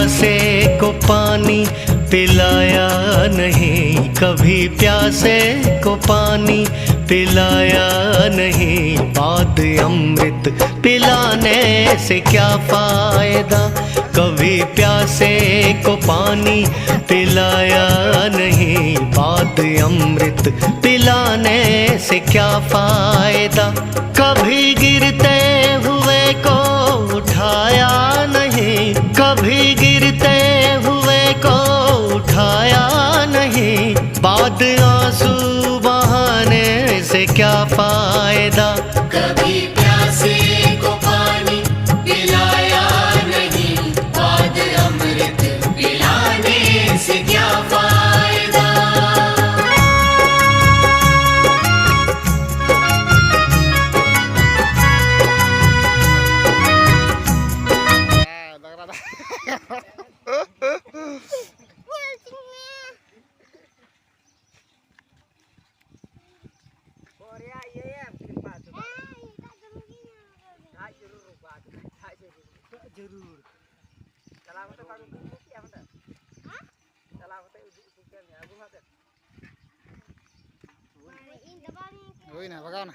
प्यासे को पानी पिलाया नहीं, कभी प्यासे को पानी पिलाया नहीं। बाद अमृत पिलाने से क्या फायदा, कभी प्यासे को पानी पिलाया नहीं। बाद अमृत पिलाने से क्या फायदा, कभी गिरते हुए को उठाया नहीं, कभी गिरते हुए को उठाया नहीं। बाद आंसू बहाने से क्या फायदा, कभी प्यासे को पानी पिलाया नहीं, बाद अमृत पिलाने से क्या फायदा। जरूर चला मत पागल क्या मत चला मत उस के में आगू मत होई ना भगाओ ना।